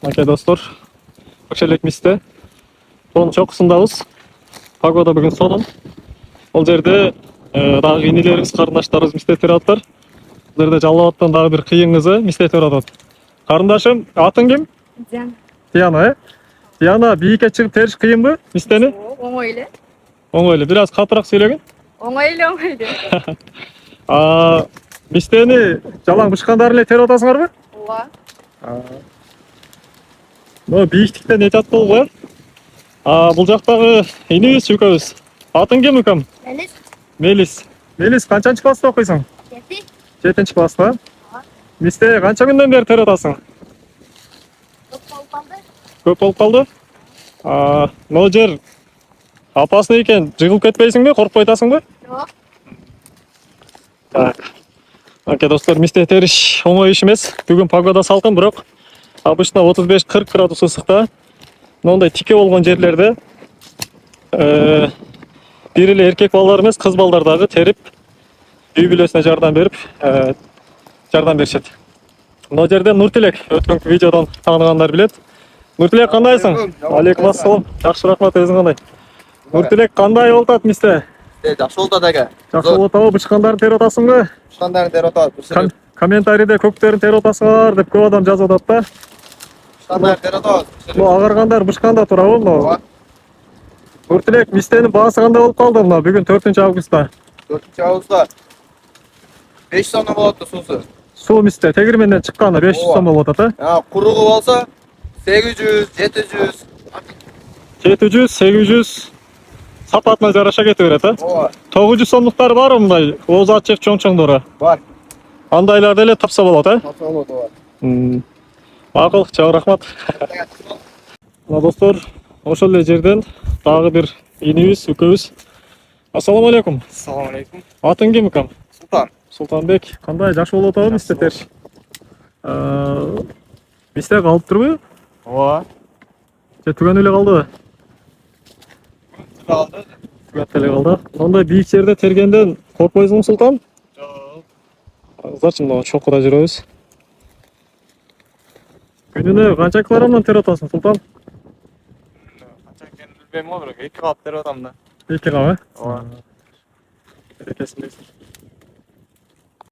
Aka dostlar, hoş elek miste. Son çokusundabız. Pagoda bugün sonun. Ол жерде дагы инилерибиз, карындаштарыбыз мистеттер атат. Бул жерде Жалал-Абадтан дагы бир кыйын кызы мистеттер атат. Карындашым, атың ким? Диана. Диана, Диана, бийикке чыгып териш кыйынбы мистени? Оңой эле. Оңой эле, бир аз катыраак сөйлөгүн. Оңой эле. Мистени жалаң бышкандар эле терип атасыңарбы? Ооба. Бийиктиктен эч ат болбой. Бул жактагы инибиз, үкөбүз. Атың ким, үкөм? Мелис. Мелис. Мелис, канчанчы класста окуйсуң? 7. 7-нчи класста. Мисте канча күндөн бери терип атасың? Көп болуп калды. Могу жер опасный экен, жыгылып кетпейсиңби, коркпой атасыңбы? Жок. Ака достор, мисте териш оңой иш эмес. Бүгүн погода салкын, бирок обычно 35-40 градус ысыкта. Мындай тике болгон жерлерде бир эле эркек балдар эмес, кыз балдар дагы терип үй бүлөсүнө жардам берип, жардам беришет. Мына жерде Нуртилек, өткөнкү видеодон тааныгандар билет. Нуртилек, кандайсың? Алейкум ассалам. Жакшы, рахмат, өзүң кандай? Нуртилек, кандай болуп атат мисте? Жакшы болуп атат ака. Жакшы болуп атабы? Бычкандарды терип атасыңбы? Бычкандарды терип атат. Комментарийде көктерин терип атасыңар деп көп адам жазып атат да. Бычкандарды терип атат. Бул агаргандар бычканда турабы мына? Нуртилек, мистенин баасы кандай болуп калды мына бүгүн 4-августта? 4-августта 5 сомдон болот да суусу. Суу мисте тегирменден чыкканы 500 сом болуп атат, Куругу болсо 800, 700. 700, 800 сапатына жараша кете берет, Ооба. 900 сомдуктары барбы мындай? Ооз ачык чоң-чоңдору. Бар. Андайларды эле тапса болот, Тапса болот, ооба. Макул, чоң рахмат. Мына достор, ошол эле жерден дагы бир инибиз, үкөбүз. Ассаламу алейкум. Ассаламу алейкум. Атың ким, үкөм? Султан. Султанбек, кандай, жакшы болуп атабы мисте териш? Мисте калып турбу? Ооба. Же түгөнүп эле калдыбы? Калды. Түгөнүп эле калды. Мондай бийик жерде тергенден коркпойсуңбу, Султан? Жок. Азырчы мына чокуда жүрөбүз. Күнүнө канча килограммдан терип атасың, Султан? Канча экенин билбейм го, бирок 2 кап терип атам да. 2 кап, Ооба. Берекесин берсин.